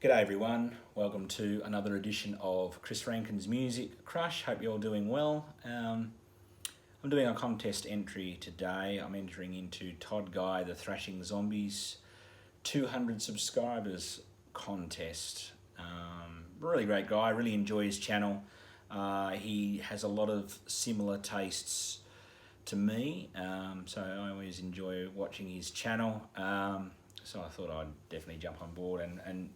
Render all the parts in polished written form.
G'day everyone, welcome to another edition of Chris Rankin's Music Crush. Hope you're all doing well. I'm doing a contest entry today. I'm entering into Todd the Thrashing Zombies 200 subscribers contest. Really great guy, really enjoy his channel. He has a lot of similar tastes to me, so I always enjoy watching his channel. So I thought I'd definitely jump on board and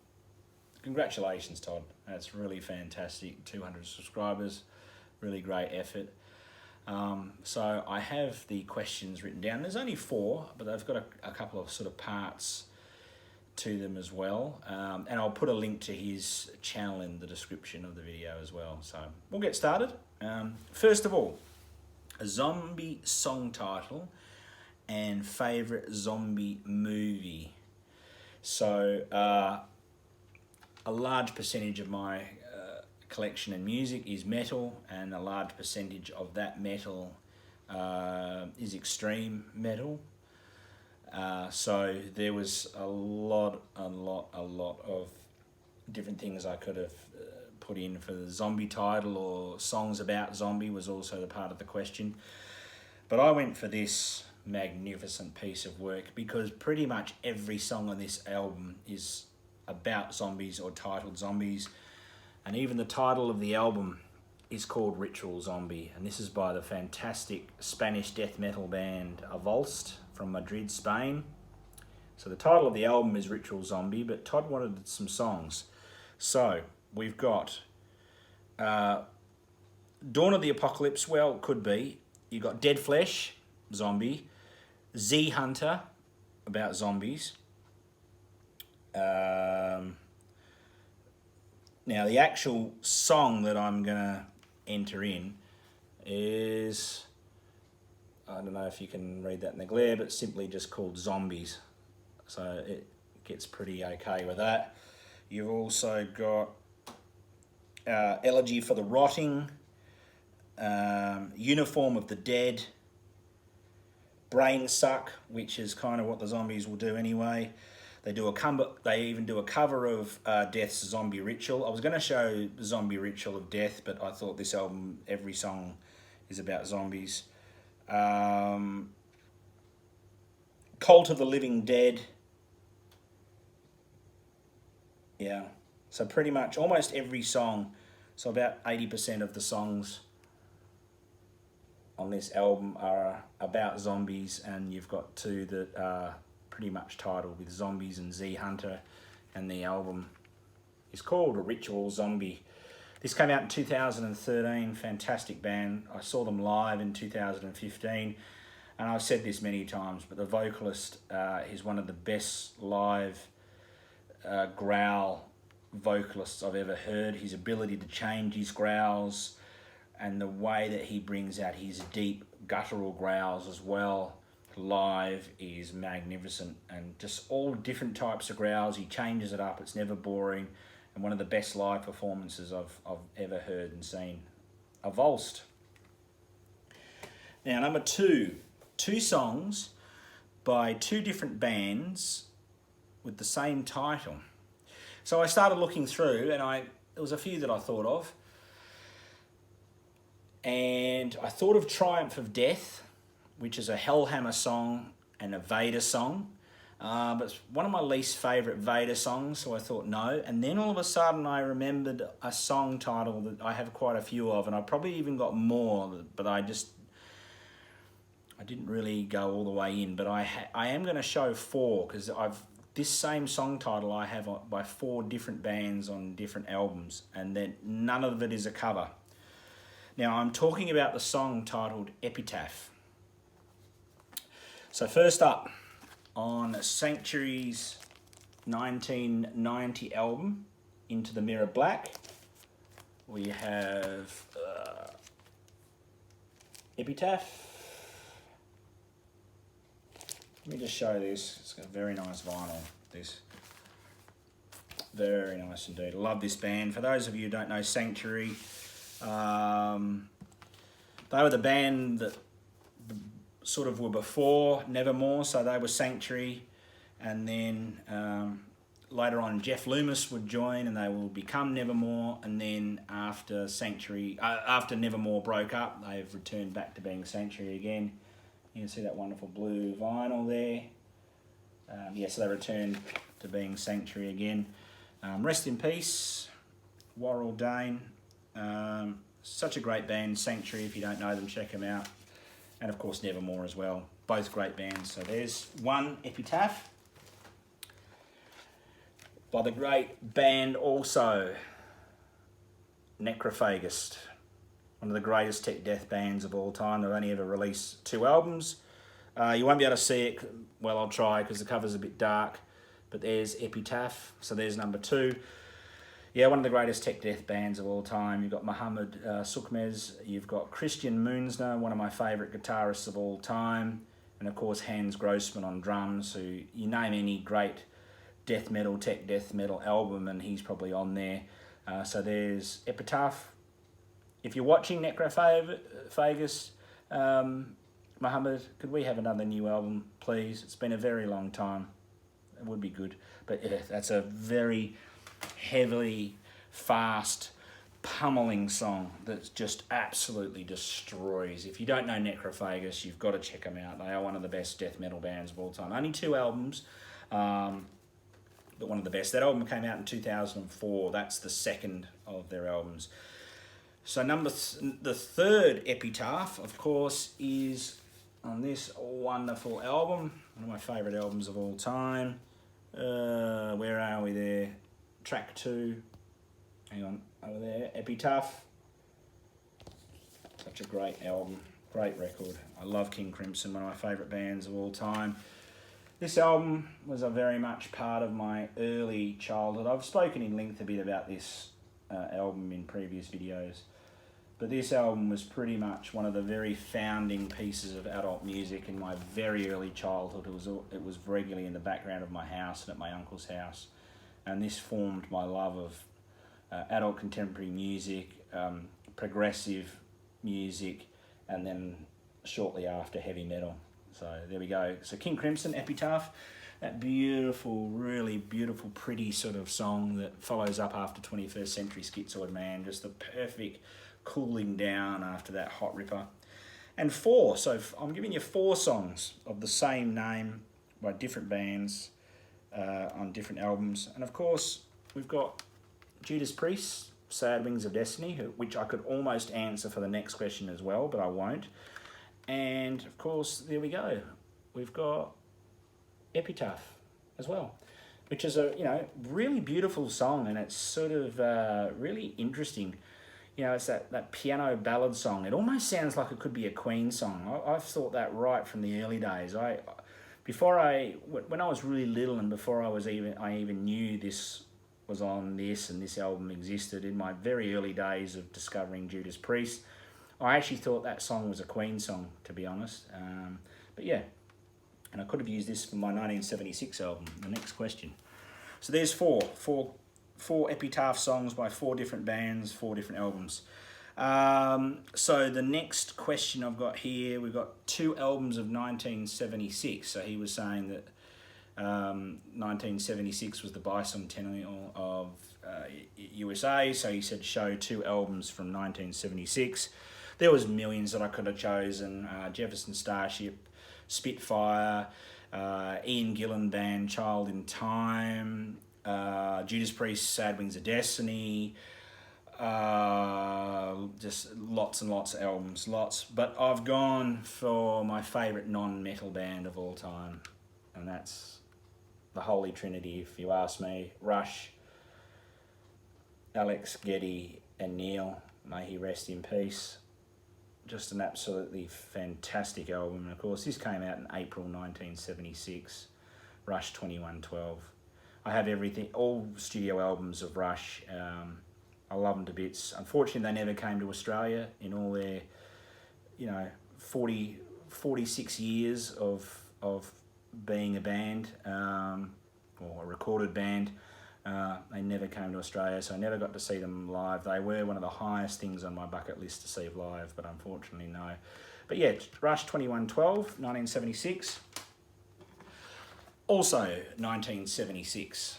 congratulations, Todd. That's really fantastic. 200 subscribers, really great effort. So I have the questions written down. There's only 4, but they've got a couple of sort of parts to them as well. And I'll put a link to his channel in the description of the video as well. So we'll get started. First of all, a zombie song title and favourite zombie movie. So a large percentage of my collection and music is metal, and a large percentage of that metal is extreme metal. So there was a lot of different things I could have put in for the zombie title, or songs about zombie was also the part of the question. But I went for this magnificent piece of work because pretty much every song on this album is about zombies or titled zombies, and even the title of the album is called Ritual Zombie, and this is by the fantastic Spanish death metal band Avulsed from Madrid, Spain. So the title of the album is Ritual Zombie, but Todd wanted some songs. So we've got Dawn of the Apocalypse, well, it could be. You've got Dead Flesh, zombie. Z Hunter, about zombies. Now the actual song that I'm gonna enter in is, I don't know if you can read that in the glare, but simply just called Zombies. So it gets pretty okay with that. You've also got Elegy for the Rotting, Uniform of the Dead, Brain Suck, which is kind of what the zombies will do anyway. They even do a cover of Death's Zombie Ritual. I was going to show Zombie Ritual of Death, but I thought this album, every song is about zombies. Cult of the Living Dead. Yeah, so pretty much almost every song, so about 80% of the songs on this album are about zombies, and you've got 2 that are pretty much titled with Zombies and Z Hunter, and the album is called A Ritual Zombie. This came out in 2013, fantastic band. I saw them live in 2015, and I've said this many times, but the vocalist is one of the best live growl vocalists I've ever heard. His ability to change his growls and the way that he brings out his deep guttural growls as well live is magnificent, and just all different types of growls. He changes it up, it's never boring, and one of the best live performances I've ever heard and seen. Avulsed. Now number 2, 2 songs by 2 different bands with the same title. So I started looking through, and there was a few that I thought of, and I thought of Triumph of Death, which is a Hellhammer song and a Vader song. But it's one of my least favourite Vader songs, so I thought no. And then all of a sudden I remembered a song title that I have quite a few of, and I probably even got more, but I didn't really go all the way in. But I am going to show 4, because this same song title I have by 4 different bands on different albums, and then none of it is a cover. Now I'm talking about the song titled Epitaph. So first up, on Sanctuary's 1990 album, Into the Mirror Black, we have Epitaph. Let me just show this. It's got a very nice vinyl, this. Very nice indeed. I love this band. For those of you who don't know Sanctuary, they were the band that sort of were before Nevermore, so they were Sanctuary, and then later on Jeff Loomis would join, and they will become Nevermore. And then after Sanctuary, after Nevermore broke up, they've returned back to being Sanctuary again. You can see that wonderful blue vinyl there. So they returned to being Sanctuary again. Rest in peace, Warrell Dane. Such a great band, Sanctuary. If you don't know them, check them out. And of course Nevermore as well. Both great bands. So there's one epitaph by the great band also, Necrophagist. One of the greatest tech death bands of all time. They've only ever released 2 albums. You won't be able to see it. Well, I'll try because the cover's a bit dark. But there's Epitaph. So there's number 2. Yeah, one of the greatest tech death bands of all time. You've got Mohammed Sukmez. You've got Christian Moonsner, one of my favourite guitarists of all time. And of course Hans Grossman on drums, who you name any great death metal, tech death metal album and he's probably on there. So there's Epitaph. If you're watching Necrophagist, Mohammed, could we have another new album, please? It's been a very long time. It would be good. But yeah, that's a very heavily, fast, pummeling song that just absolutely destroys. If you don't know Necrophagist, you've got to check them out. They are one of the best death metal bands of all time. Only 2 albums, but one of the best. That album came out in 2004. That's the second of their albums. So the third epitaph, of course, is on this wonderful album. One of my favourite albums of all time. Where are we there? Track 2. Hang on, over there. Epitaph. Such a great album. Great record. I love King Crimson, one of my favourite bands of all time. This album was a very much part of my early childhood. I've spoken in length a bit about this album in previous videos. But this album was pretty much one of the very founding pieces of adult music in my very early childhood. It was regularly in the background of my house and at my uncle's house. And this formed my love of adult contemporary music, progressive music, and then shortly after heavy metal. So there we go. So King Crimson, Epitaph, that beautiful, really beautiful, pretty sort of song that follows up after 21st Century Schizoid Man, just the perfect cooling down after that hot ripper. And 4, so I'm giving you 4 songs of the same name by different bands on different albums. And of course, we've got Judas Priest, Sad Wings of Destiny, which I could almost answer for the next question as well, but I won't. And of course, there we go. We've got Epitaph as well, which is a really beautiful song, and it's sort of really interesting. It's that piano ballad song. It almost sounds like it could be a Queen song. I've thought that right from the early days. When I was really little and before I even knew this was on this and this album existed, in my very early days of discovering Judas Priest, I actually thought that song was a Queen song, to be honest. But yeah, and I could have used this for my 1976 album, the next question. So there's four Epitaph songs by 4 different bands, 4 different albums. So the next question I've got here, we've got 2 albums of 1976. So he was saying that 1976 was the bicentennial of USA. So he said show 2 albums from 1976. There was millions that I could have chosen. Jefferson Starship, Spitfire, Ian Gillan Band, Child in Time, Judas Priest, Sad Wings of Destiny, just lots and lots of albums, but I've gone for my favourite non-metal band of all time, and that's the Holy Trinity, if you ask me. Rush, Alex, Geddy and Neil, may he rest in peace. Just an absolutely fantastic album, and of course this came out in April 1976, Rush 2112. I have everything, all studio albums of Rush. I love them to bits. Unfortunately, they never came to Australia in all their, 46 years of being a band, or a recorded band. They never came to Australia, so I never got to see them live. They were one of the highest things on my bucket list to see live, but unfortunately, no. But yeah, Rush 2112, 1976. Also 1976,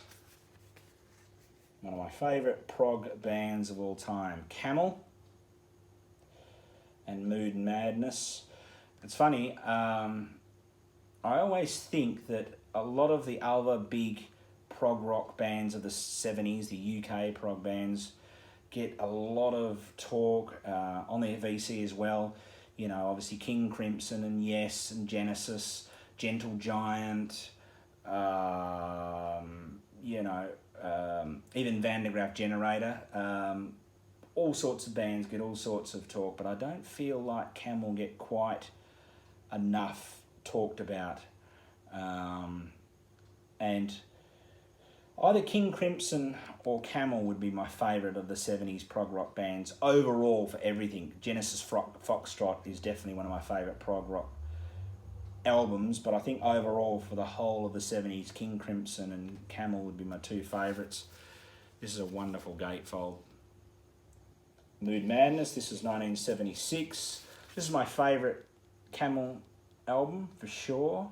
one of my favourite prog bands of all time, Camel and Mood Madness. It's funny, I always think that a lot of the other big prog rock bands of the 70s, the UK prog bands, get a lot of talk on their VC as well. You know, obviously King Crimson and Yes and Genesis, Gentle Giant, you know, even Van de Graaff Generator. All sorts of bands get all sorts of talk, but I don't feel like Camel get quite enough talked about. And either King Crimson or Camel would be my favourite of the 70s prog rock bands overall for everything. Genesis Foxtrot is definitely one of my favourite prog rock albums, but I think overall for the whole of the 70s, King Crimson and Camel would be my two favourites. This is a wonderful gatefold. Mood Madness, this is 1976. This is my favourite Camel album for sure.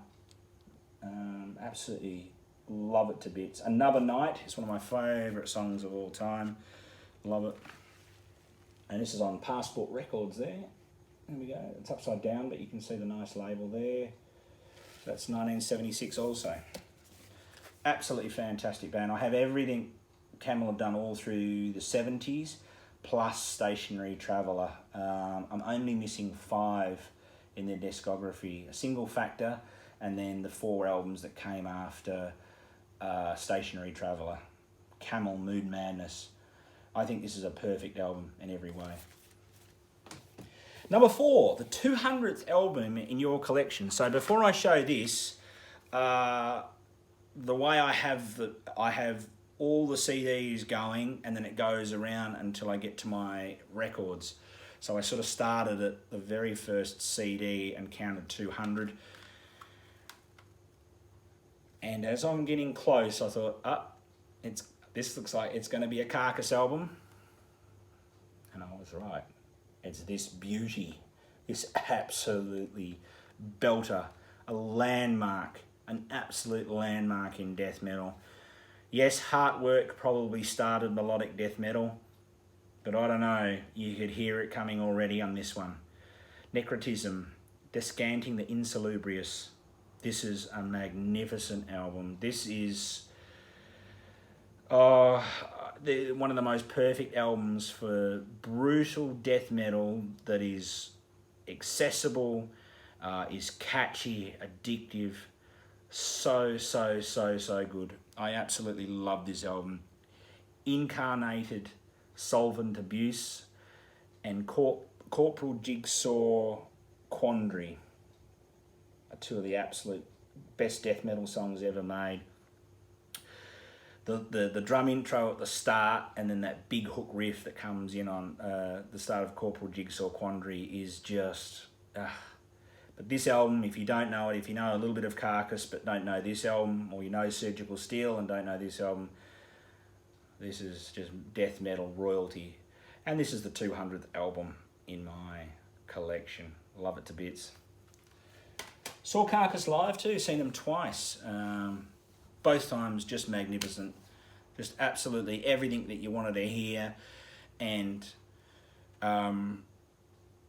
Absolutely love it to bits. Another Night is one of my favourite songs of all time. Love it. And this is on Passport Records there. There we go. It's upside down, but you can see the nice label there. That's 1976 also. Absolutely fantastic band. I have everything Camel have done all through the 70s, plus Stationary Traveller. I'm only missing 5 in their discography. A Single Factor, and then the 4 albums that came after Stationary Traveller. Camel, Mood Madness. I think this is a perfect album in every way. Number 4, the 200th album in your collection. So before I show this, the way I have all the CDs going, and then it goes around until I get to my records. So I sort of started at the very first CD and counted 200. And as I'm getting close, I thought, this looks like it's going to be a Carcass album. And I was right. It's this beauty, this absolutely belter, a landmark, an absolute landmark in death metal. Yes, Heartwork probably started melodic death metal, but I don't know, you could hear it coming already on this one. Necrotism, Descanting the Insalubrious. This is a magnificent album. This is one of the most perfect albums for brutal death metal that is accessible, is catchy, addictive, so good. I absolutely love this album. Incarnated Solvent Abuse and Corporal Jigsaw Quandary are two of the absolute best death metal songs ever made. The drum intro at the start, and then that big hook riff that comes in on the start of Corporal Jigsaw Quandary is just... But this album, if you don't know it, if you know a little bit of Carcass but don't know this album, or you know Surgical Steel and don't know this album, this is just death metal royalty. And this is the 200th album in my collection. Love it to bits. Saw Carcass live too, seen them twice. Both times just magnificent. Just absolutely everything that you wanted to hear, and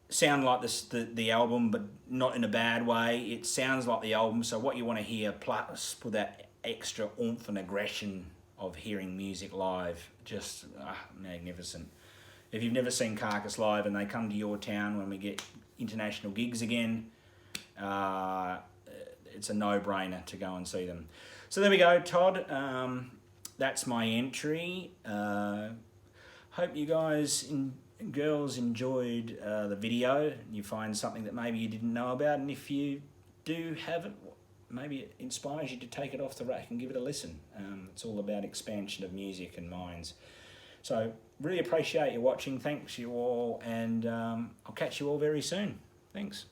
sound like the album, but not in a bad way. It sounds like the album, so what you want to hear, plus with that extra oomph and aggression of hearing music live, just magnificent. If you've never seen Carcass live and they come to your town when we get international gigs again, it's a no-brainer to go and see them. So there we go, Todd. That's my entry. Hope you guys and girls enjoyed the video. You find something that maybe you didn't know about, and if you do have it, maybe it inspires you to take it off the rack and give it a listen. It's all about expansion of music and minds. So really appreciate you watching. Thanks you all, and I'll catch you all very soon. Thanks.